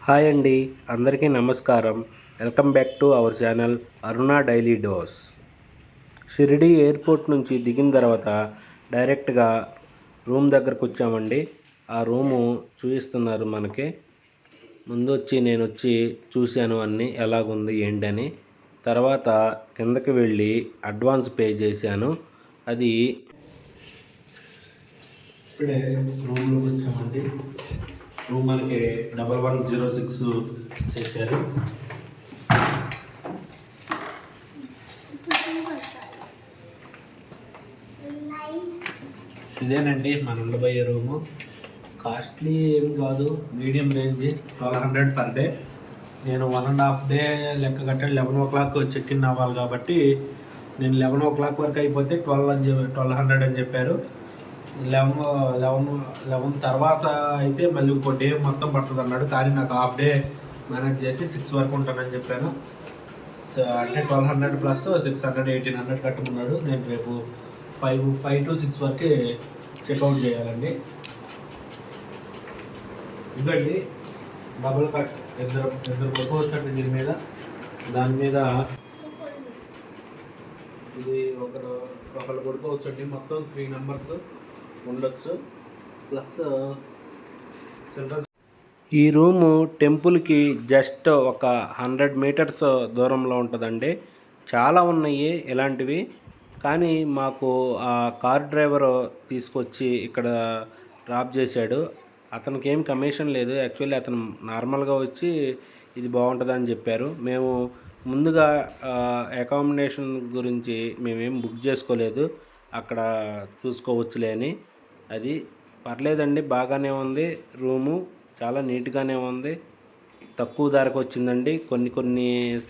Hi అండి, అందరికీ నమస్కారం. Welcome back to our channel Aruna daily dose. Shirdi airport నుంచి దిగిన తర్వాత డైరెక్ట్గా రూమ్ దగ్గరకు వచ్చామండి. ఆ రూము చూపిస్తున్నారు మనకి. ముందు నేను వచ్చి చూశాను అన్నీ ఎలాగుంది ఏంటని. తర్వాత కిందకి వెళ్ళి అడ్వాన్స్ పే చేశాను. అది ఇప్పుడే రూమ్లోకి వచ్చామండి. రూమ్ మనకి 1106 చేశారు. ఇదేనండి మన ఉండబోయే రూము. కాస్ట్లీ ఏం కాదు, మీడియం రేంజ్, 1200 పర్ డే. నేను 1.5 డే లెక్క కట్టాడు. 11 o'clock చెక్ ఇన్ అవ్వాలి కాబట్టి నేను 11 o'clock వరకు అయిపోతే 1200 అని చెప్పారు. 11 తర్వాత అయితే మళ్ళీ ఇంకో డే మొత్తం పడుతుంది అన్నాడు. కానీ నాకు హాఫ్ డే మేనేజ్ చేసి 6 వరకు ఉంటానని చెప్పాను. సో అంటే 1200 ప్లస్ 600 1800 కట్టుకున్నాడు. నేను రేపు 5 to 6 వరకు చెక్అవుట్ చేయాలండి. ఇదండి డబుల్ కట్, ఇద్దరు పడుకోవచ్చండి దీని మీద. దాని మీద ఇది ఒకళ్ళు పడుకోవచ్చండి. మొత్తం 3 numbers ఉండొచ్చు. Plus childrens. ఈ రూము టెంపుల్కి జస్ట్ ఒక 100 meters దూరంలో ఉంటుందండి. చాలా ఉన్నాయి ఇలాంటివి. కానీ మాకు ఆ కార్ డ్రైవర్ తీసుకొచ్చి ఇక్కడ డ్రాప్ చేశాడు. అతనికి ఏం కమిషన్ లేదు. యాక్చువల్లీ అతను నార్మల్గా వచ్చి ఇది బాగుంటుందని చెప్పారు. మేము ముందుగా అకామిడేషన్ గురించి మేమేం బుక్ చేసుకోలేదు, అక్కడ చూసుకోవచ్చులే అని. అది పర్లేదండి, బాగానే ఉంది. రూము చాలా నీట్గానే ఉంది. తక్కువ ధరకు వచ్చిందండి. కొన్ని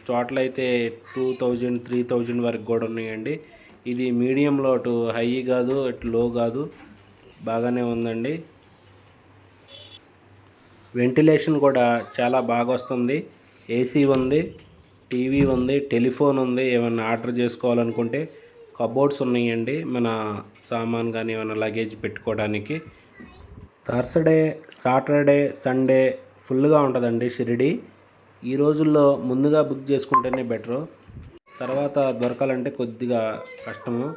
చోట్ల అయితే 2000 3000 వరకు కూడా ఉన్నాయండి. ఇది మీడియంలో అటు హై కాదు, అటు లో కాదు, బాగానే ఉందండి. వెంటిలేషన్ కూడా చాలా బాగా వస్తుంది. ఏసీ ఉంది, టీవీ ఉంది, టెలిఫోన్ ఉంది. ఏమైనా ఆర్డర్ చేసుకోవాలనుకుంటే కబోర్డ్స్ ఉన్నాయండి, మన సామాన్ కానీ ఏమైనా లగేజ్ పెట్టుకోవడానికి. థర్స్డే, సాటర్డే, సండే ఫుల్గా ఉంటుందండి షిరిడి. ఈ రోజుల్లో ముందుగా బుక్ చేసుకుంటేనే బెటరు, తర్వాత దొరకాలంటే కొద్దిగా కష్టము.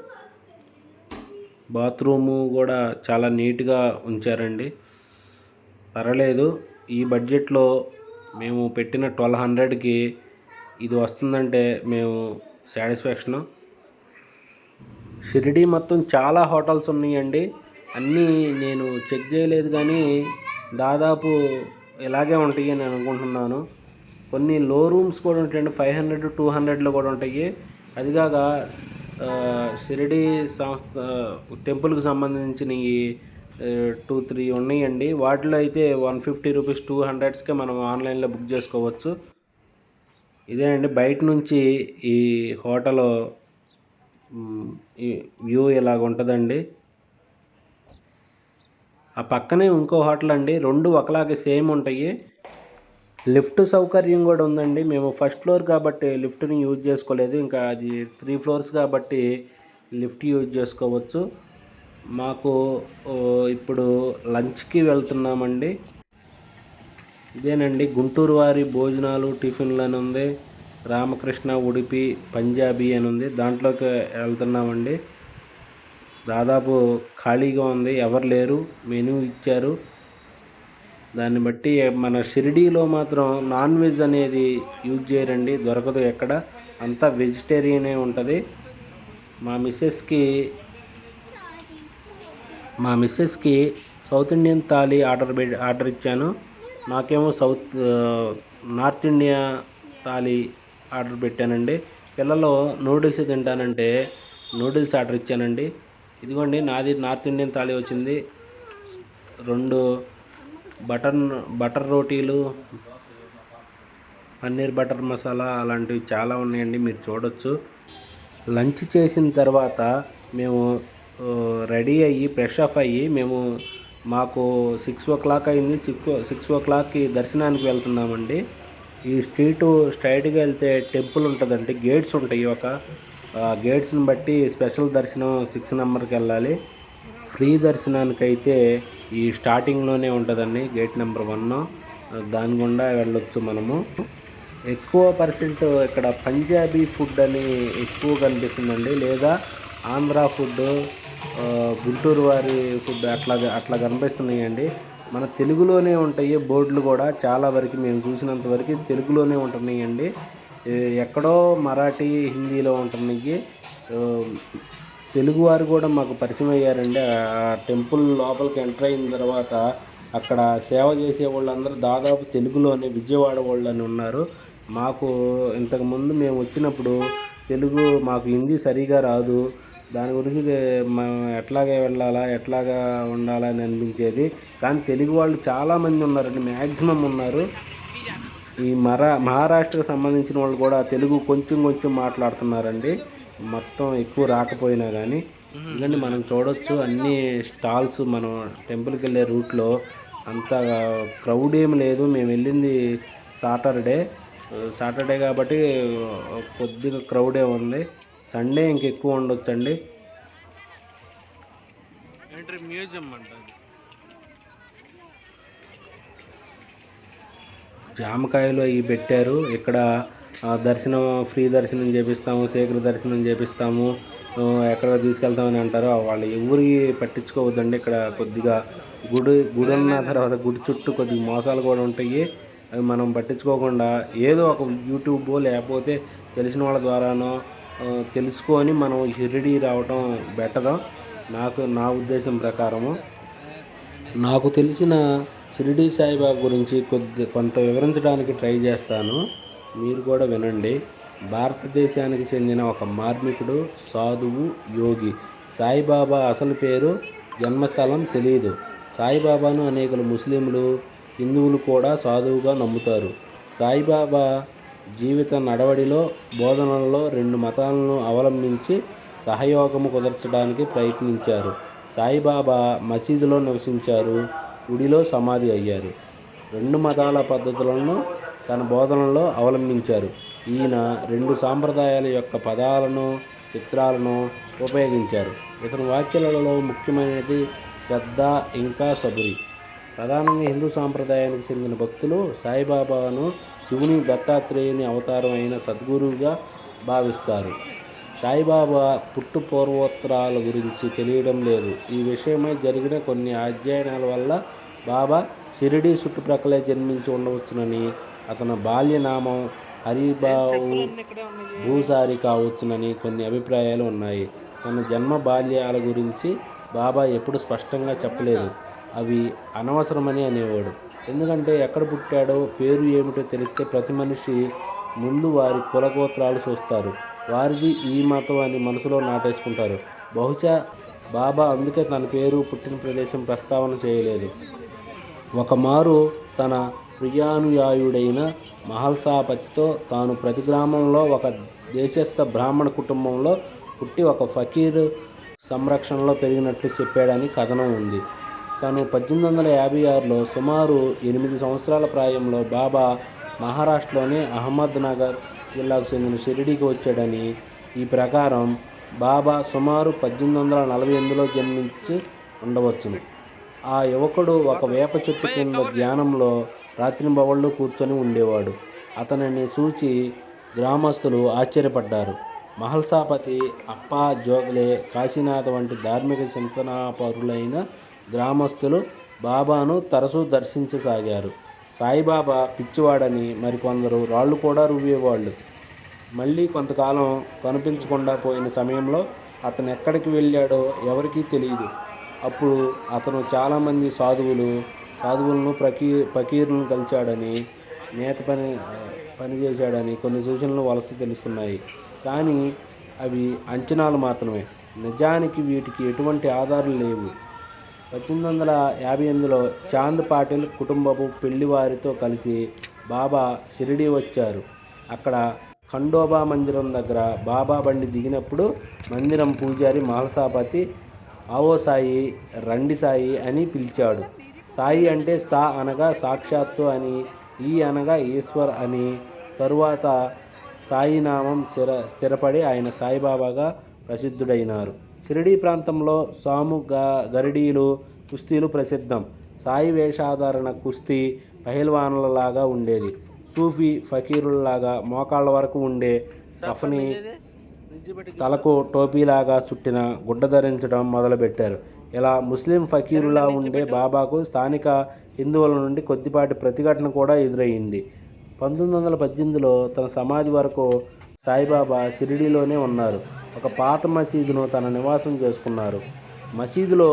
బాత్రూము కూడా చాలా నీట్గా ఉంచారండి, పర్వాలేదు. ఈ బడ్జెట్లో మేము పెట్టిన 1200కి ఇది వస్తుందంటే మేము సాటిస్ఫాక్షను. షిరిడి మొత్తం చాలా హోటల్స్ ఉన్నాయండి. అన్నీ నేను చెక్ చేయలేదు కానీ దాదాపు ఇలాగే ఉంటాయి అని అనుకుంటున్నాను. కొన్ని లో రూమ్స్ కూడా ఉంటాయండి, 500 200లో కూడా ఉంటాయి. అదిగాక షిరిడి సంస్థ టెంపుల్కి సంబంధించినవి 2-3 ఉన్నాయండి. వాటిలో అయితే 150 రూపీస్ 200కే మనం ఆన్లైన్లో బుక్ చేసుకోవచ్చు. ఇదే అండి బయట నుంచి ఈ హోటల్ ఈ వ్యూ ఇలాగ ఉంటుందండి. ఆ పక్కనే ఇంకో హోటల్ అండి, రెండు ఒకలాగే సేమ్ ఉంటాయి. లిఫ్ట్ సౌకర్యం కూడా ఉందండి. మేము ఫస్ట్ ఫ్లోర్ కాబట్టి లిఫ్ట్ని యూజ్ చేసుకోలేదు, ఇంకా అది 3 floors కాబట్టి లిఫ్ట్ యూజ్ చేసుకోవచ్చు. మాకు ఇప్పుడు లంచ్కి వెళ్తున్నామండి. ఇదేనండి గుంటూరు వారి భోజనాలు టిఫిన్లు అని ఉంది, రామకృష్ణ ఉడిపి పంజాబీ అని ఉంది. దాంట్లోకి వెళ్తున్నామండి. దాదాపు ఖాళీగా ఉంది, ఎవరు లేరు. మెనూ ఇచ్చారు, దాన్ని బట్టి. మన షిరిడీలో మాత్రం నాన్ వెజ్ అనేది యూజ్ చేయరండి, దొరకదు ఎక్కడ, అంతా వెజిటేరియనే ఉంటుంది. మా మిస్సెస్కి సౌత్ ఇండియన్ థాలీ ఆర్డర్ ఇచ్చాను. నాకేమో నార్త్ ఇండియా థాలీ ఆర్డర్ పెట్టానండి. పిల్లలు నూడిల్స్ తింటానంటే నూడిల్స్ ఆర్డర్ ఇచ్చానండి. ఇదిగోండి నాది నార్త్ ఇండియన్ థాలీ వచ్చింది. 2 బటర్ రోటీలు, పన్నీర్ బటర్ మసాలా అలాంటివి చాలా ఉన్నాయండి, మీరు చూడొచ్చు. లంచ్ చేసిన తర్వాత మేము రెడీ అయ్యి ఫ్రెష్ అప్ అయ్యి మాకు 6 o'clock అయింది. 6 o'clockకి దర్శనానికి వెళ్తున్నామండి. ఈ స్ట్రీటు స్ట్రైట్గా వెళ్తే టెంపుల్ ఉంటుందండి, గేట్స్ ఉంటాయి. గేట్స్ని బట్టి స్పెషల్ దర్శనం 6 నెంబర్కి వెళ్ళాలి. ఫ్రీ దర్శనానికైతే ఈ స్టార్టింగ్లోనే ఉంటుందండి, గేట్ నెంబర్ 1. దాని గుండా వెళ్ళొచ్చు మనము. ఎక్కువ పర్సెంట్ ఇక్కడ పంజాబీ ఫుడ్ అని ఎక్కువ కనిపిస్తుందండి, లేదా ఆంధ్ర ఫుడ్, గుంటూరు వారి ఫుడ్ అట్లా కనిపిస్తున్నాయండి. మన తెలుగులోనే ఉంటాయి బోర్డులు కూడా, చాలా వరకు మేము చూసినంత వరకు తెలుగులోనే ఉంటున్నాయండి. ఎక్కడో మరాఠీ, హిందీలో ఉంటున్నాయి. తెలుగువారు కూడా మాకు పరిచయం అయ్యారండి. ఆ టెంపుల్ లోపలికి ఎంటర్ అయిన తర్వాత అక్కడ సేవ చేసే వాళ్ళందరూ దాదాపు తెలుగులోనే, విజయవాడ వాళ్ళని ఉన్నారు. మాకు ఇంతకుముందు మేము వచ్చినప్పుడు తెలుగు, మాకు హిందీ సరిగా రాదు. దాని గురించి మనం ఎట్లాగే వెళ్ళాలా, ఎట్లాగా ఉండాలా అని అనిపించేది. కానీ తెలుగు వాళ్ళు చాలామంది ఉన్నారండి, మ్యాక్సిమం ఉన్నారు. ఈ మహారాష్ట్రకు సంబంధించిన వాళ్ళు కూడా తెలుగు కొంచెం కొంచెం మాట్లాడుతున్నారండి, మొత్తం ఎక్కువ రాకపోయినా కానీ. ఇదండి మనం చూడొచ్చు అన్ని స్టాల్స్. మనం టెంపుల్కి వెళ్ళే రూట్లో అంత క్రౌడ్ ఏం లేదు. మేము వెళ్ళింది సాటర్డే కాబట్టి కొద్దిగా క్రౌడే ఉంది. సండే ఇంకెక్కువ ఉండొచ్చండి. మ్యూజియం అంటారు, జామకాయలు అవి పెట్టారు ఇక్కడ. దర్శనం, ఫ్రీ దర్శనం చేపిస్తాము, శీఘ్ర దర్శనం చేపిస్తాము, ఎక్కడ తీసుకెళ్తామని అంటారు. వాళ్ళు ఎవరికి పట్టించుకోవద్దండి. ఇక్కడ కొద్దిగా గుడి ఉన్న తర్వాత గుడి చుట్టూ కొద్దిగా మోసాలు కూడా ఉంటాయి. అవి మనం పట్టించుకోకుండా ఏదో ఒక యూట్యూబ్ లేకపోతే తెలిసిన వాళ్ళ ద్వారానో తెలుసుకొని మనం షిరిడి రావటం బెటరు. నా ఉద్దేశం ప్రకారము. నాకు తెలిసిన షిరిడి సాయిబాబా గురించి కొంత వివరించడానికి ట్రై చేస్తాను, మీరు కూడా వినండి. భారతదేశానికి చెందిన ఒక మార్మికుడు, సాధువు, యోగి. సాయిబాబా అసలు పేరు, జన్మస్థలం తెలియదు. సాయిబాబాను అనేక ముస్లింలు, హిందువులు కూడా సాధువుగా నమ్ముతారు. సాయిబాబా జీవిత నడవడిలో, బోధనలలో 2 మతాలను అవలంబించి సహయోగము కుదర్చడానికి ప్రయత్నించారు. సాయిబాబా మసీదులో నివసించారు, గుడిలో సమాధి అయ్యారు. 2 మతాల పద్ధతులను తన బోధనలో అవలంబించారు. ఈయన 2 సాంప్రదాయాల యొక్క పదాలను, చిత్రాలను ఉపయోగించారు. ఇతని వాక్యాలలో ముఖ్యమైనది శ్రద్ధ, ఇంకా సబురి. ప్రధానంగా హిందూ సాంప్రదాయానికి చెందిన భక్తులు సాయిబాబాను శివుని, దత్తాత్రేయుని అవతారం అయిన సద్గురువుగా భావిస్తారు. సాయిబాబా పుట్టు పూర్వోత్తరాల గురించి తెలియడం లేదు. ఈ విషయమై జరిగిన కొన్ని అధ్యయనాల వల్ల బాబా షిరిడి చుట్టుప్రక్కలే జన్మించి ఉండవచ్చునని, అతని బాల్యనామం హరిబాబు భూసారి కావచ్చునని కొన్ని అభిప్రాయాలు ఉన్నాయి. తన జన్మ, బాల్యాల గురించి బాబా ఎప్పుడు స్పష్టంగా చెప్పలేదు. అవి అనవసరమని అనేవాడు. ఎందుకంటే ఎక్కడ పుట్టాడో, పేరు ఏమిటో తెలిస్తే ప్రతి మనిషి ముందు వారి కులగోత్రాలు చూస్తారు. వారిది ఈ మతం అని మనసులో నాటేసుకుంటారు. బహుశా బాబా అందుకే తన పేరు, పుట్టిన ప్రదేశం ప్రస్తావన చేయలేదు. ఒకమారు తన ప్రియానుయాయుడైన మహల్సాపతితో తాను ప్రతి గ్రామంలో ఒక దేశస్థ బ్రాహ్మణ కుటుంబంలో పుట్టి ఒక ఫకీర్ సంరక్షణలో పెరిగినట్లు చెప్పాడని కథనం ఉంది. తను 1856లో సుమారు 8 సంవత్సరాల ప్రాయంలో బాబా మహారాష్ట్రలోని అహ్మద్నగర్ జిల్లాకు చెందిన షిరిడీకి వచ్చాడని, ఈ ప్రకారం బాబా సుమారు 1848లో జన్మించి ఉండవచ్చును. ఆ యువకుడు ఒక వేప చెట్టు కింద ధ్యానంలో రాత్రింబవళ్ళు కూర్చొని ఉండేవాడు. అతనిని చూచి గ్రామస్తులు ఆశ్చర్యపడ్డారు. మహల్సాపతి, అప్పా జోగలే, కాశీనాథ్ వంటి ధార్మిక చింతనాపరులైన గ్రామస్తులు బాబాను తరచూ దర్శించసాగారు. సాయిబాబా పిచ్చివాడని మరికొందరు రాళ్ళు కూడా రువ్వేవాళ్ళు. మళ్ళీ కొంతకాలం కనిపించకుండా పోయిన సమయంలో అతను ఎక్కడికి వెళ్ళాడో ఎవరికీ తెలియదు. అప్పుడు అతను చాలామంది సాధువులను, ఫకీరులను కలిశాడని, నేత పని చేశాడని కొన్ని సూచనలు వలస తెలుస్తున్నాయి. కానీ అవి అంచనాలు మాత్రమే. నిజానికి వీటికి ఎటువంటి ఆధారాలు లేవు. 1858లో చాంద్ పాటిల్ కుటుంబపు పెళ్లివారితో కలిసి బాబా షిరిడీ వచ్చారు. అక్కడ ఖండోబా మందిరం దగ్గర బాబా బండి దిగినప్పుడు మందిరం పూజారి మహల్సాపతి ఆవో సాయి, రండి సాయి అని పిలిచాడు. సాయి అంటే సా అనగా సాక్షాత్తు అని, ఈ అనగా ఈశ్వర్ అని. తరువాత సాయినామం స్థిరపడి ఆయన సాయిబాబాగా ప్రసిద్ధుడైనారు. షిరిడీ ప్రాంతంలో సాము, గరిడీలు, కుస్తీలు ప్రసిద్ధం. సాయి వేషాధారణ కుస్తీ పహిల్వాన్లలాగా ఉండేది. సూఫీ ఫకీరుల్లాగా మోకాళ్ళ వరకు ఉండే కఫని, తలకు టోపీలాగా చుట్టిన గుడ్డ ధరించడం మొదలుపెట్టారు. ఇలా ముస్లిం ఫకీరులా ఉండే బాబాకు స్థానిక హిందువుల నుండి కొద్దిపాటి ప్రతిఘటన కూడా ఎదురయ్యింది. 1918లో తన సమాధి వరకు సాయిబాబా షిరిడీలోనే ఉన్నారు. ఒక పాత మసీదును తన నివాసం చేసుకున్నారు. మసీదులో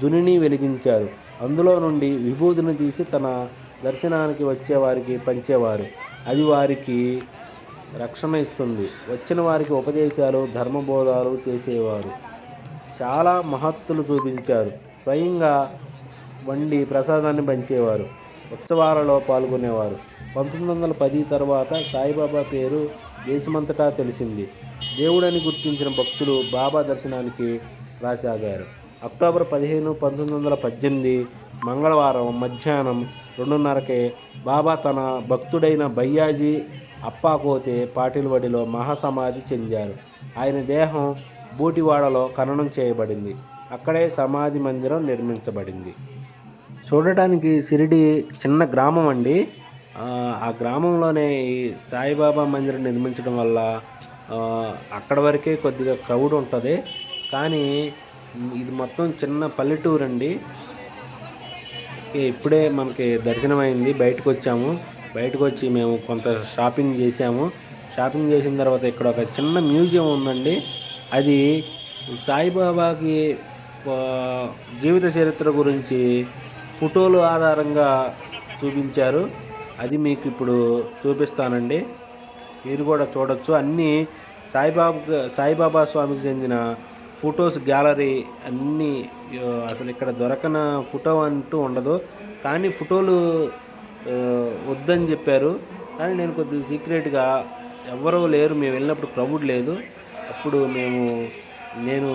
దునిని వెలిగించారు. అందులో నుండి విభూతిని తీసి తన దర్శనానికి వచ్చేవారికి పంచేవారు. అది వారికి రక్షణ ఇస్తుంది. వచ్చిన వారికి ఉపదేశాలు, ధర్మబోధాలు చేసేవారు. చాలా మహత్తులు చూపించారు. స్వయంగా వండి ప్రసాదాన్ని పంచేవారు. ఉత్సవాలలో పాల్గొనేవారు. 1910 తర్వాత సాయిబాబా పేరు దేశమంతటా తెలిసింది. దేవుడని గుర్తించిన భక్తులు బాబా దర్శనానికి రాసాగారు. అక్టోబర్ 15, 1918 మంగళవారం మధ్యాహ్నం 2:30కే బాబా తన భక్తుడైన బయ్యాజీ అప్పాకోతే పాటిల్వడిలో మహాసమాధి చెందారు. ఆయన దేహం బూటివాడలో ఖననం చేయబడింది. అక్కడే సమాధి మందిరం నిర్మించబడింది. చూడటానికి షిరిడి చిన్న గ్రామం అండి. ఆ గ్రామంలోనే ఈ సాయిబాబా మందిరం నిర్మించడం వల్ల అక్కడ వరకే కొద్దిగా క్రౌడ్ ఉంటుంది. కానీ ఇది మొత్తం చిన్న పల్లెటూరు అండి. ఇప్పుడే మనకి దర్శనమైంది. బయటకు వచ్చాము. బయటకు వచ్చి మేము కొంత షాపింగ్ చేసాము. షాపింగ్ చేసిన తర్వాత ఇక్కడ ఒక చిన్న మ్యూజియం ఉందండి. అది సాయిబాబాకి జీవిత చరిత్ర గురించి ఫోటోలు ఆధారంగా చూపించారు. అది మీకు ఇప్పుడు చూపిస్తానండి. మీరు కూడా చూడొచ్చు. అన్నీ సాయిబాబా స్వామికి చెందిన ఫొటోస్ గ్యాలరీ అన్నీ. అసలు ఇక్కడ దొరకన ఫోటో అంటూ ఉండదు. కానీ ఫోటోలు వద్దని చెప్పారు. కానీ నేను కొద్దిగా సీక్రెట్గా, ఎవరూ లేరు, మేము వెళ్ళినప్పుడు క్రౌడ్ లేదు, అప్పుడు నేను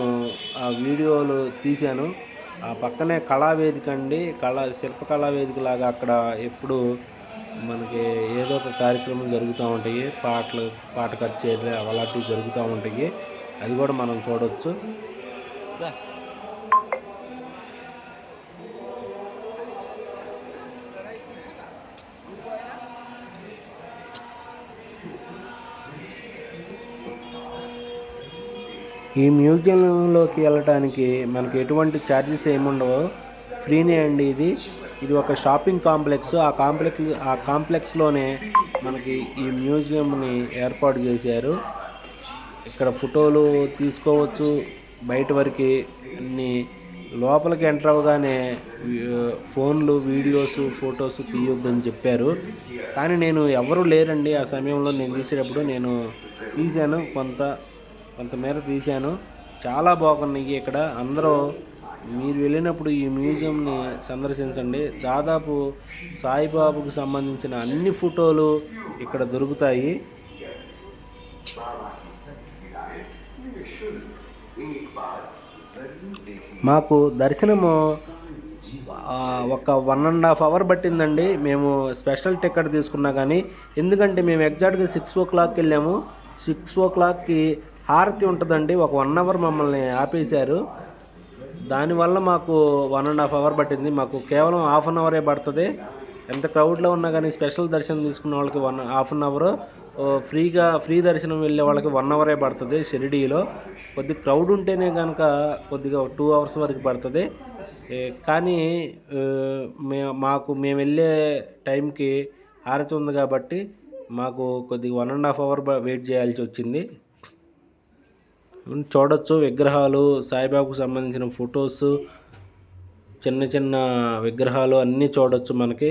ఆ వీడియోలు తీశాను. ఆ పక్కనే కళావేదిక అండి. శిల్పకళావేదిక లాగా అక్కడ ఎప్పుడు మనకి ఏదో ఒక కార్యక్రమం జరుగుతూ ఉంటాయి. పాట కచేరీలు అలాంటివి జరుగుతూ ఉంటాయి. అది కూడా మనం చూడవచ్చు. ఈ మ్యూజియంలోకి వెళ్ళటానికి మనకి ఎటువంటి ఛార్జెస్ ఏముండవు, ఫ్రీనే అండి. ఇది ఒక షాపింగ్ కాంప్లెక్స్. ఆ కాంప్లెక్స్లోనే మనకి ఈ మ్యూజియంని ఏర్పాటు చేశారు. ఇక్కడ ఫోటోలు తీసుకోవచ్చు. బయట వరకు అన్ని, లోపలికి ఎంటర్ అవ్వగానే ఫోన్లు, వీడియోస్, ఫొటోస్ తీయొద్దని చెప్పారు. కానీ నేను ఎవరూ లేరండి ఆ సమయంలో. నేను తీసేటప్పుడు నేను తీశాను, కొంతమేర తీశాను. చాలా బాగున్నాయి ఇక్కడ. అందరూ మీరు వెళ్ళినప్పుడు ఈ మ్యూజియంని సందర్శించండి. దాదాపు సాయిబాబాకు సంబంధించిన అన్ని ఫోటోలు ఇక్కడ దొరుకుతాయి. మాకు దర్శనము ఒక 1.5 hour పట్టిందండి. మేము స్పెషల్ టికెట్ తీసుకున్నా కానీ, ఎందుకంటే మేము ఎగ్జాక్ట్గా 6 o'clock వెళ్ళాము. 6 o'clockకి హారతి ఉంటుందండి. ఒక 1 hour మమ్మల్ని ఆపేశారు. దానివల్ల మాకు 1.5 hour పట్టింది. మాకు కేవలం 1/2 hour పడుతుంది. ఎంత క్రౌడ్లో ఉన్నా కానీ స్పెషల్ దర్శనం తీసుకున్న వాళ్ళకి 1/2 hour, ఫ్రీ దర్శనం వెళ్ళే వాళ్ళకి 1 hour పడుతుంది. షిరిడీలో కొద్ది క్రౌడ్ ఉంటేనే కనుక కొద్దిగా 2 hours వరకు పడుతుంది. కానీ మేము వెళ్ళే టైంకి హారతి ఉంది కాబట్టి మాకు కొద్దిగా 1.5 hour వెయిట్ చేయాల్సి వచ్చింది. చూడొచ్చు విగ్రహాలు, సాయిబాబాకు సంబంధించిన ఫొటోస్, చిన్న చిన్న విగ్రహాలు అన్నీ చూడొచ్చు. మనకి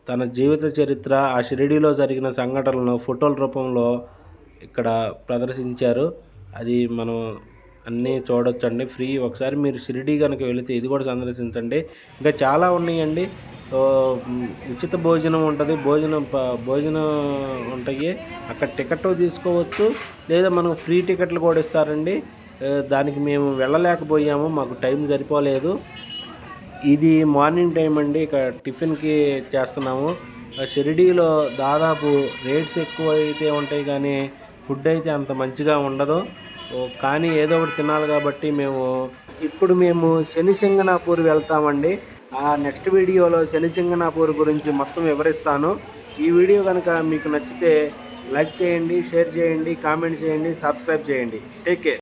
తన జీవిత చరిత్ర, ఆ షిరిడీలో జరిగిన సంఘటనలను ఫోటోల రూపంలో ఇక్కడ ప్రదర్శించారు. అది మనం అన్నీ చూడొచ్చండి, ఫ్రీ. ఒకసారి మీరు షిరిడీ కనుక వెళితే ఇది కూడా సందర్శించండి. ఇంకా చాలా ఉన్నాయండి. ఉచిత భోజనం ఉంటుంది, భోజనం ఉంటాయి. అక్కడ టికెట్ తీసుకోవచ్చు, లేదా మనకు ఫ్రీ టికెట్లు కూడా ఇస్తారండి. దానికి మేము వెళ్ళలేకపోయాము, మాకు టైం సరిపోలేదు. ఇది మార్నింగ్ టైం అండి. ఇక టిఫిన్కి చేస్తున్నాము. షిరిడీలో దాదాపు రేట్స్ ఎక్కువ అయితే ఉంటాయి కానీ ఫుడ్ అయితే అంత మంచిగా ఉండదు. కానీ ఏదో ఒకటి తినాలి కాబట్టి మేము శనిసింగనాపూర్ వెళ్తామండి. ఆ నెక్స్ట్ వీడియోలో శనిసింగనాపూర్ గురించి మొత్తం వివరిస్తాను. ఈ వీడియో కనుక మీకు నచ్చితే లైక్ చేయండి, షేర్ చేయండి, కామెంట్ చేయండి, సబ్స్క్రైబ్ చేయండి. Take care.